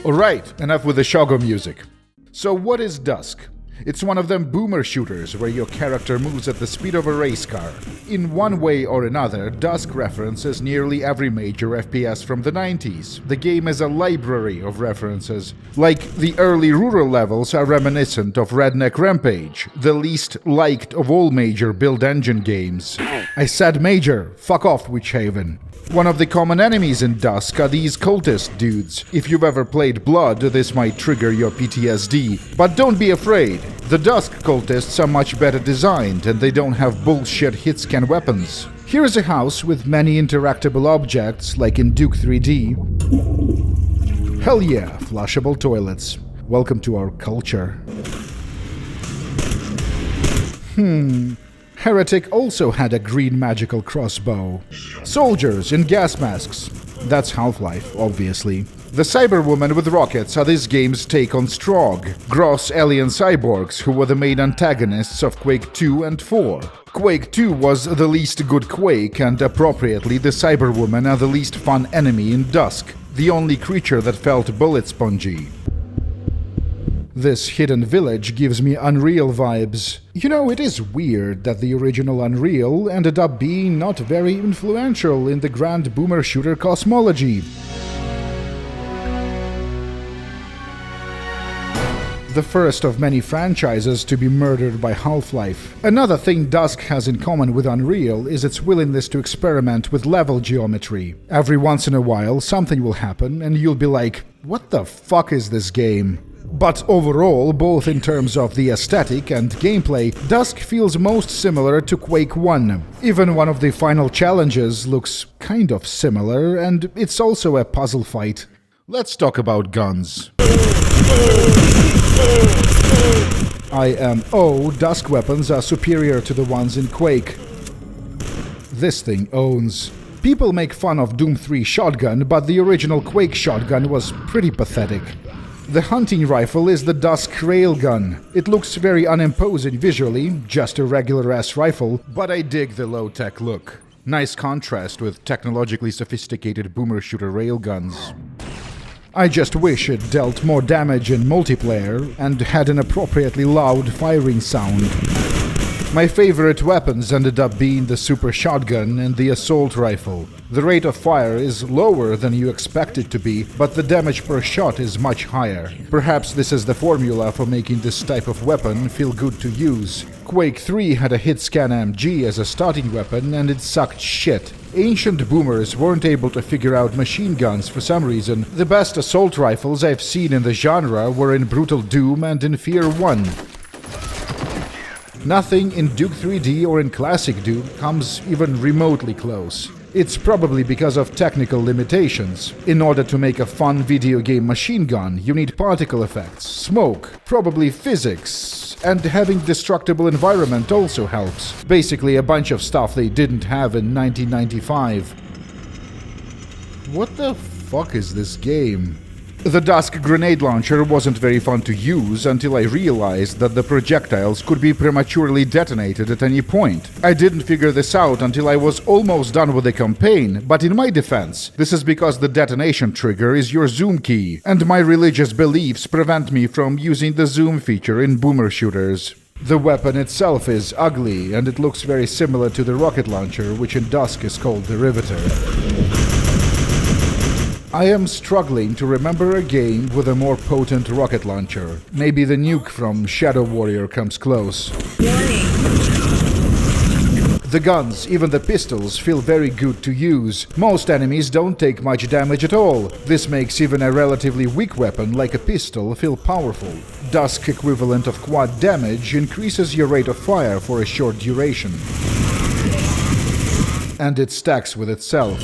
Alright, enough with the Shogo music. So what is Dusk? It's one of them boomer shooters where your character moves at the speed of a race car. In one way or another, Dusk references nearly every major FPS from the 90s. The game is a library of references. Like, the early rural levels are reminiscent of Redneck Rampage, the least liked of all major build engine games. I said major, fuck off, Witchhaven. One of the common enemies in Dusk are these cultist dudes. If you've ever played Blood, this might trigger your PTSD. But don't be afraid. The Dusk cultists are much better designed, and they don't have bullshit hit-scan weapons. Here is a house with many interactable objects, like in Duke 3D. Hell yeah, flushable toilets. Welcome to our culture. Heretic also had a green magical crossbow. Soldiers in gas masks. That's Half-Life, obviously. The Cyberwomen with rockets are this game's take on Strogg, gross alien cyborgs who were the main antagonists of Quake 2 and 4. Quake 2 was the least good Quake, and appropriately the Cyberwomen are the least fun enemy in Dusk, the only creature that felt bullet spongy. This hidden village gives me Unreal vibes. You know, it is weird that the original Unreal ended up being not very influential in the grand boomer shooter cosmology. The first of many franchises to be murdered by Half-Life. Another thing Dusk has in common with Unreal is its willingness to experiment with level geometry. Every once in a while, something will happen and you'll be like, what the fuck is this game? But overall, both in terms of the aesthetic and gameplay, Dusk feels most similar to Quake 1. Even one of the final challenges looks kind of similar, and it's also a puzzle fight. Let's talk about guns. IMO Dusk weapons are superior to the ones in Quake. This thing owns. People make fun of Doom 3 shotgun, but the original Quake shotgun was pretty pathetic. The hunting rifle is the Dusk railgun. It looks very unimposing visually, just a regular-ass rifle, but I dig the low-tech look. Nice contrast with technologically sophisticated boomer shooter railguns. I just wish it dealt more damage in multiplayer and had an appropriately loud firing sound. My favorite weapons ended up being the super shotgun and the assault rifle. The rate of fire is lower than you expect it to be, but the damage per shot is much higher. Perhaps this is the formula for making this type of weapon feel good to use. Quake 3 had a hit-scan MG as a starting weapon and it sucked shit. Ancient boomers weren't able to figure out machine guns for some reason. The best assault rifles I've seen in the genre were in Brutal Doom and in Fear 1. Nothing in Duke 3D or in Classic Doom comes even remotely close. It's probably because of technical limitations. In order to make a fun video game machine gun, you need particle effects, smoke, probably physics, and having destructible environment also helps. Basically a bunch of stuff they didn't have in 1995. What the fuck is this game? The Dusk grenade launcher wasn't very fun to use until I realized that the projectiles could be prematurely detonated at any point. I didn't figure this out until I was almost done with the campaign, but in my defense, this is because the detonation trigger is your zoom key, and my religious beliefs prevent me from using the zoom feature in boomer shooters. The weapon itself is ugly, and it looks very similar to the rocket launcher, which in Dusk is called the Riveter. I am struggling to remember a game with a more potent rocket launcher. Maybe the nuke from Shadow Warrior comes close. The guns, even the pistols, feel very good to use. Most enemies don't take much damage at all. This makes even a relatively weak weapon like a pistol feel powerful. Dusk equivalent of quad damage increases your rate of fire for a short duration. And it stacks with itself.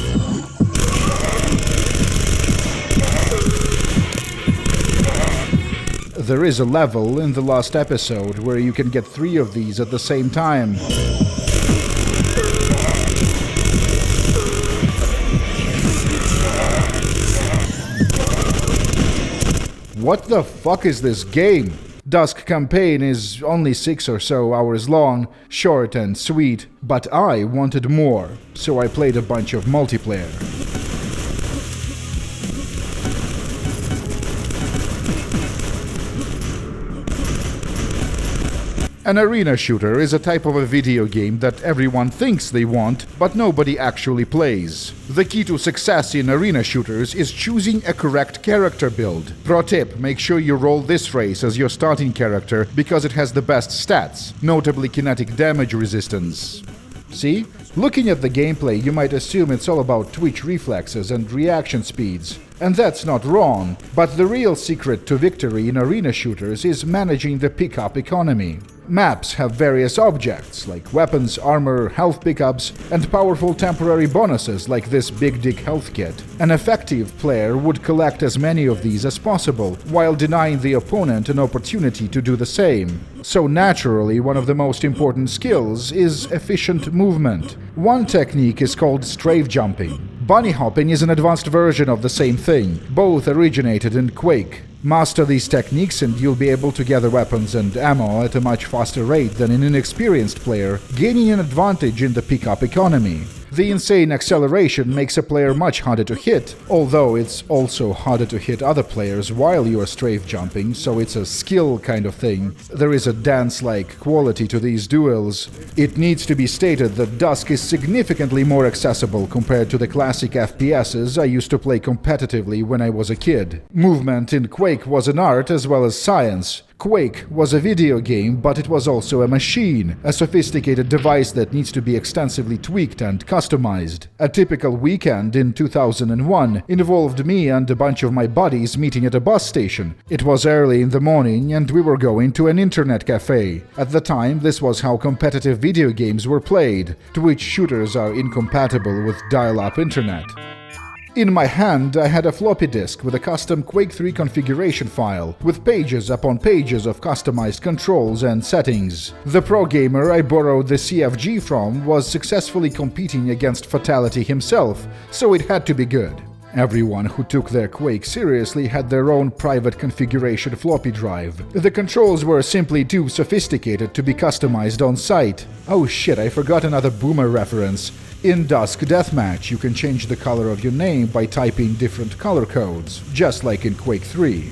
There is a level in the last episode where you can get 3 of these at the same time. What the fuck is this game? Dusk campaign is only 6 or so hours long, short and sweet, but I wanted more, so I played a bunch of multiplayer. An arena shooter is a type of a video game that everyone thinks they want, but nobody actually plays. The key to success in arena shooters is choosing a correct character build. Pro tip, make sure you roll this race as your starting character because it has the best stats, notably kinetic damage resistance. See? Looking at the gameplay, you might assume it's all about twitch reflexes and reaction speeds. And that's not wrong, but the real secret to victory in arena shooters is managing the pickup economy. Maps have various objects, like weapons, armor, health pickups, and powerful temporary bonuses like this Big Dick health kit. An effective player would collect as many of these as possible, while denying the opponent an opportunity to do the same. So naturally, one of the most important skills is efficient movement. One technique is called strafe jumping. Bunny hopping is an advanced version of the same thing. Both originated in Quake. Master these techniques and you'll be able to gather weapons and ammo at a much faster rate than an inexperienced player, gaining an advantage in the pickup economy. The insane acceleration makes a player much harder to hit, although it's also harder to hit other players while you are strafe jumping, so it's a skill kind of thing. There is a dance-like quality to these duels. It needs to be stated that Dusk is significantly more accessible compared to the classic FPSs I used to play competitively when I was a kid. Movement in Quake was an art as well as science. Quake was a video game, but it was also a machine, a sophisticated device that needs to be extensively tweaked and customized. A typical weekend in 2001 involved me and a bunch of my buddies meeting at a bus station. It was early in the morning and we were going to an internet cafe. At the time, this was how competitive video games were played, to which shooters are incompatible with dial-up internet. In my hand, I had a floppy disk with a custom Quake 3 configuration file, with pages upon pages of customized controls and settings. The pro gamer I borrowed the CFG from was successfully competing against Fatality himself, so it had to be good. Everyone who took their Quake seriously had their own private configuration floppy drive. The controls were simply too sophisticated to be customized on site. Oh shit, I forgot another boomer reference. In Dusk Deathmatch, you can change the color of your name by typing different color codes, just like in Quake 3.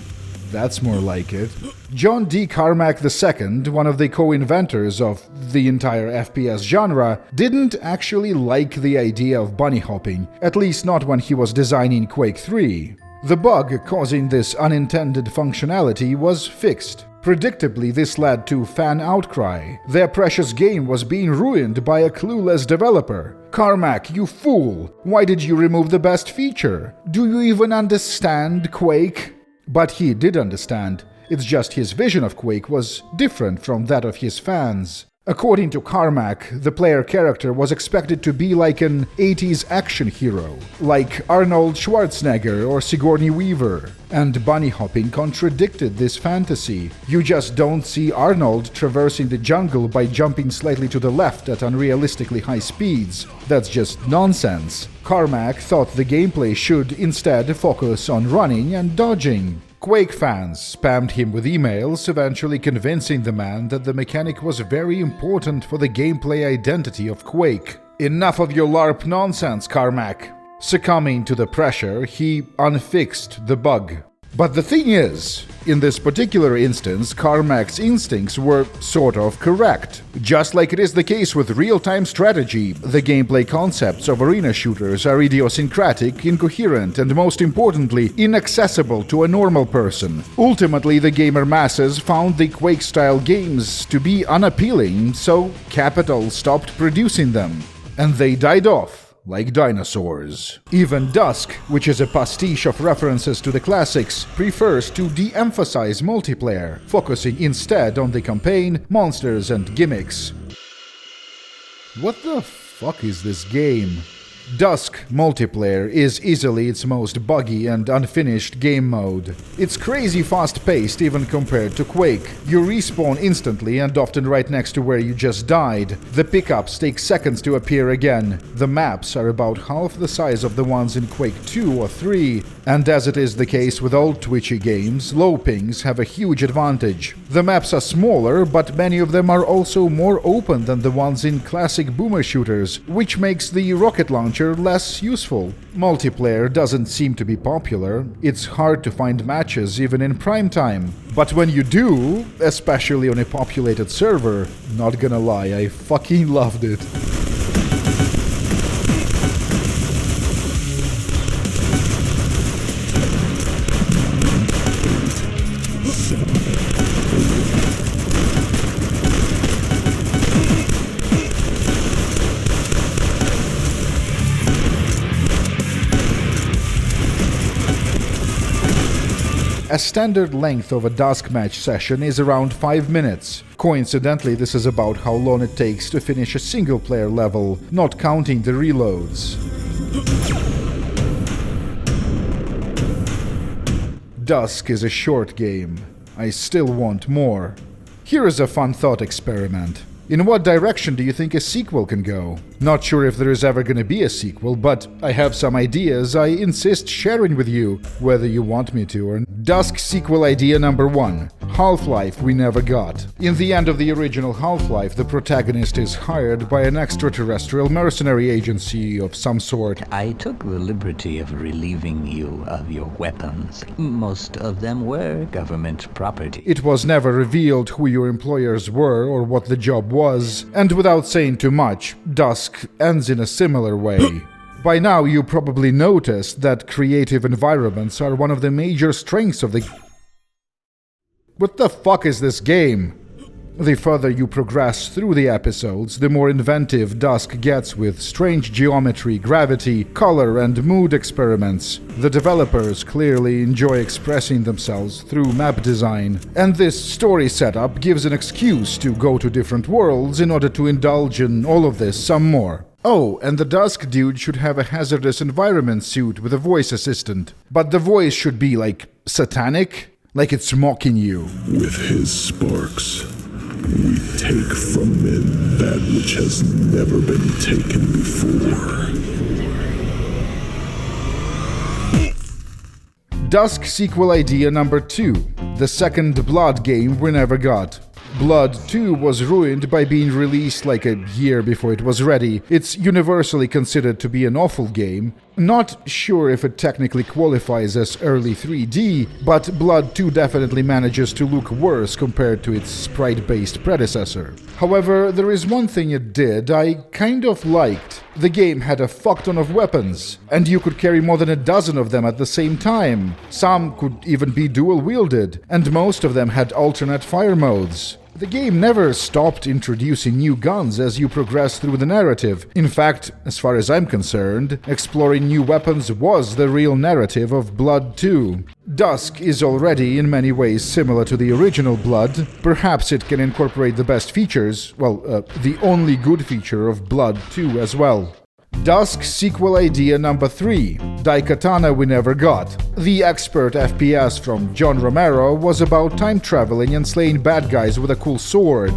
That's more like it. John D. Carmack II, one of the co-inventors of the entire FPS genre, didn't actually like the idea of bunny hopping, at least not when he was designing Quake 3. The bug causing this unintended functionality was fixed. Predictably, this led to fan outcry. Their precious game was being ruined by a clueless developer. Carmack, you fool! Why did you remove the best feature? Do you even understand Quake? But he did understand. It's just his vision of Quake was different from that of his fans. According to Carmack, the player character was expected to be like an 80s action hero, like Arnold Schwarzenegger or Sigourney Weaver. And bunny hopping contradicted this fantasy. You just don't see Arnold traversing the jungle by jumping slightly to the left at unrealistically high speeds. That's just nonsense. Carmack thought the gameplay should instead focus on running and dodging. Quake fans spammed him with emails, eventually convincing the man that the mechanic was very important for the gameplay identity of Quake. Enough of your LARP nonsense, Carmack. Succumbing to the pressure, he unfixed the bug. But the thing is, in this particular instance, Carmack's instincts were sort of correct. Just like it is the case with real-time strategy, the gameplay concepts of arena shooters are idiosyncratic, incoherent, and most importantly, inaccessible to a normal person. Ultimately, the gamer masses found the Quake-style games to be unappealing, so Capital stopped producing them. And they died off. Like dinosaurs. Even Dusk, which is a pastiche of references to the classics, prefers to de-emphasize multiplayer, focusing instead on the campaign, monsters, and gimmicks. What the fuck is this game? Dusk multiplayer is easily its most buggy and unfinished game mode. It's crazy fast-paced even compared to Quake. You respawn instantly and often right next to where you just died. The pickups take seconds to appear again. The maps are about half the size of the ones in Quake 2 or 3, and as it is the case with all twitchy games, low pings have a huge advantage. The maps are smaller, but many of them are also more open than the ones in classic boomer shooters, which makes the rocket launcher structure less useful. Multiplayer doesn't seem to be popular. It's hard to find matches even in prime time. But when you do, especially on a populated server, not gonna lie, I fucking loved it. A standard length of a Dusk match session is around 5 minutes. Coincidentally, this is about how long it takes to finish a single-player level, not counting the reloads. Dusk is a short game. I still want more. Here is a fun thought experiment. In what direction do you think a sequel can go? Not sure if there is ever gonna be a sequel, but I have some ideas I insist sharing with you, whether you want me to or not. Dusk sequel idea number 1. Half-Life we never got. In the end of the original Half-Life, the protagonist is hired by an extraterrestrial mercenary agency of some sort. I took the liberty of relieving you of your weapons. Most of them were government property. It was never revealed who your employers were or what the job was, and without saying too much, Dusk ends in a similar way. By now you probably noticed that creative environments are one of the major strengths of the... What the fuck is this game? The further you progress through the episodes, the more inventive Dusk gets with strange geometry, gravity, color, and mood experiments. The developers clearly enjoy expressing themselves through map design, and this story setup gives an excuse to go to different worlds in order to indulge in all of this some more. Oh, and the Dusk dude should have a hazardous environment suit with a voice assistant. But the voice should be, like, satanic? Like it's mocking you. With his sparks, we take from men that which has never been taken before. Dusk sequel idea number 2. The second Blood game we never got. Blood 2 was ruined by being released like a year before it was ready. It's universally considered to be an awful game. Not sure if it technically qualifies as early 3D, but Blood 2 definitely manages to look worse compared to its sprite-based predecessor. However, there is one thing it did I kind of liked. The game had a fuck ton of weapons, and you could carry more than a dozen of them at the same time. Some could even be dual-wielded, and most of them had alternate fire modes. The game never stopped introducing new guns as you progress through the narrative. In fact, as far as I'm concerned, exploring new weapons was the real narrative of Blood 2. Dusk is already in many ways similar to the original Blood. Perhaps it can incorporate the best features, the only good feature of Blood 2 as well. Dusk sequel idea number 3. Dai Katana we never got. The expert FPS from John Romero was about time traveling and slaying bad guys with a cool sword.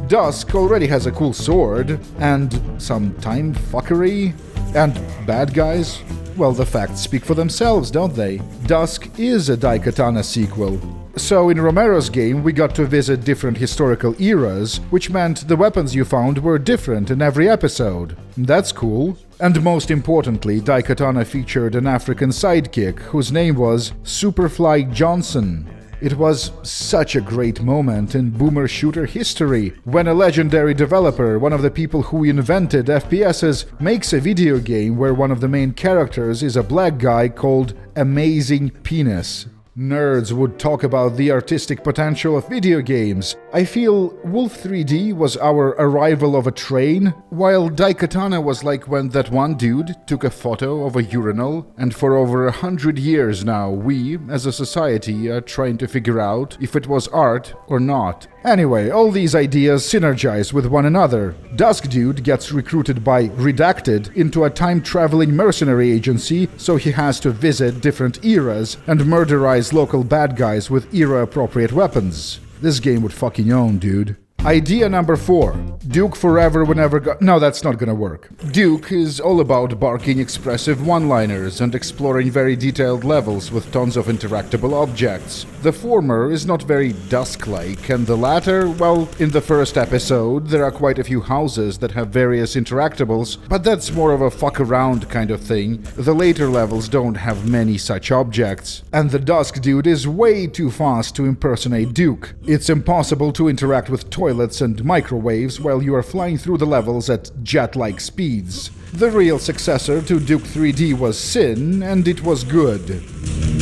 Dusk already has a cool sword, and some time fuckery, and bad guys. Well, the facts speak for themselves, don't they? Dusk is a Dai Katana sequel. So in Romero's game, we got to visit different historical eras, which meant the weapons you found were different in every episode. That's cool. And most importantly, Dai Katana featured an African sidekick whose name was Superfly Johnson. It was such a great moment in boomer shooter history, when a legendary developer, one of the people who invented FPSs, makes a video game where one of the main characters is a black guy called Amazing Penis. Nerds would talk about the artistic potential of video games. I feel Wolf 3D was our arrival of a train, while Dai Katana was like when that one dude took a photo of a urinal, and for over 100 years now we, as a society, are trying to figure out if it was art or not. Anyway, all these ideas synergize with one another. Dusk Dude gets recruited by Redacted into a time-traveling mercenary agency, so he has to visit different eras and murderize local bad guys with era-appropriate weapons. This game would fucking own, dude. Idea number 4. Duke forever whenever No, that's not gonna work. Duke is all about barking expressive one-liners and exploring very detailed levels with tons of interactable objects. The former is not very Dusk-like, and the latter, well, in the first episode, there are quite a few houses that have various interactables, but that's more of a fuck-around kind of thing. The later levels don't have many such objects. And the Dusk dude is way too fast to impersonate Duke. It's impossible to interact with toilets and microwaves while you are flying through the levels at jet-like speeds. The real successor to Duke 3D was Sin, and it was good.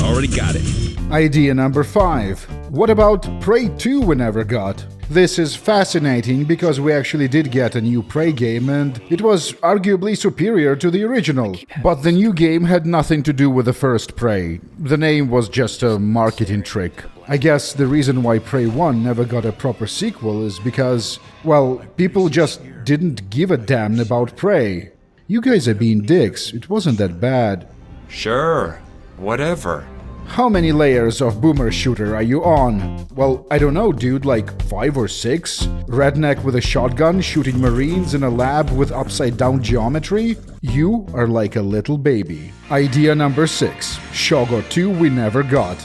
Already got it. Idea number 5. What about Prey 2 we never got? This is fascinating because we actually did get a new Prey game and it was arguably superior to the original. But the new game had nothing to do with the first Prey. The name was just a marketing trick. I guess the reason why Prey 1 never got a proper sequel is because, well, people just didn't give a damn about Prey. You guys are being dicks, it wasn't that bad. Sure, whatever. How many layers of boomer shooter are you on? Well, I don't know, dude, like 5 or 6? Redneck with a shotgun shooting marines in a lab with upside-down geometry? You are like a little baby. Idea number 6. Shogo 2 we never got.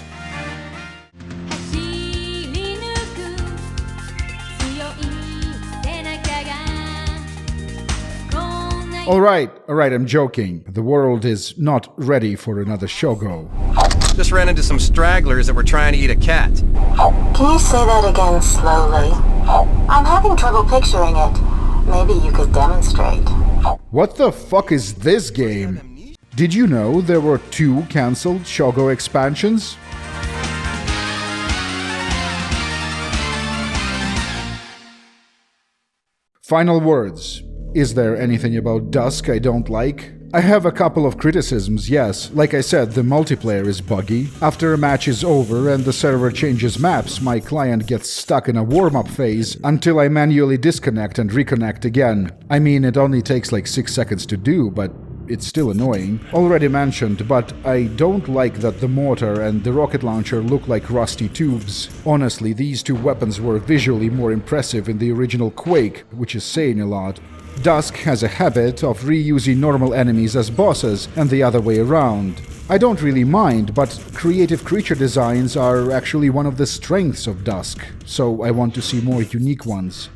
Alright, I'm joking. The world is not ready for another Shogo. Just ran into some stragglers that were trying to eat a cat. Can you say that again slowly? I'm having trouble picturing it. Maybe you could demonstrate. What the fuck is this game? Did you know there were 2 cancelled Shogo expansions? Final words. Is there anything about Dusk I don't like? I have a couple of criticisms, yes. Like I said, the multiplayer is buggy. After a match is over and the server changes maps, my client gets stuck in a warm-up phase until I manually disconnect and reconnect again. I mean, it only takes like 6 seconds to do, but it's still annoying. Already mentioned, but I don't like that the mortar and the rocket launcher look like rusty tubes. Honestly, these 2 weapons were visually more impressive in the original Quake, which is saying a lot. Dusk has a habit of reusing normal enemies as bosses, and the other way around. I don't really mind, but creative creature designs are actually one of the strengths of Dusk, so I want to see more unique ones.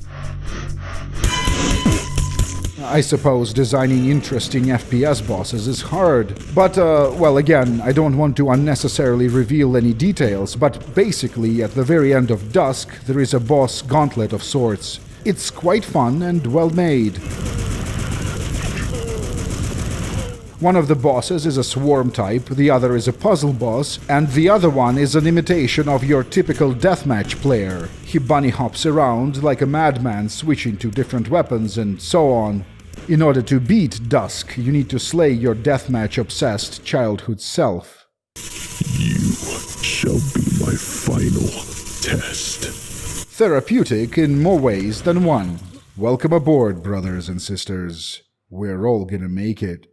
I suppose designing interesting FPS bosses is hard, but, well, again, I don't want to unnecessarily reveal any details, but basically, at the very end of Dusk, there is a boss gauntlet of sorts. It's quite fun and well made. One of the bosses is a swarm type, the other is a puzzle boss, and the other one is an imitation of your typical deathmatch player. He bunny hops around like a madman, switching to different weapons and so on. In order to beat Dusk, you need to slay your deathmatch-obsessed childhood self. You shall be my final test. Therapeutic in more ways than one. Welcome aboard, brothers and sisters. We're all gonna make it.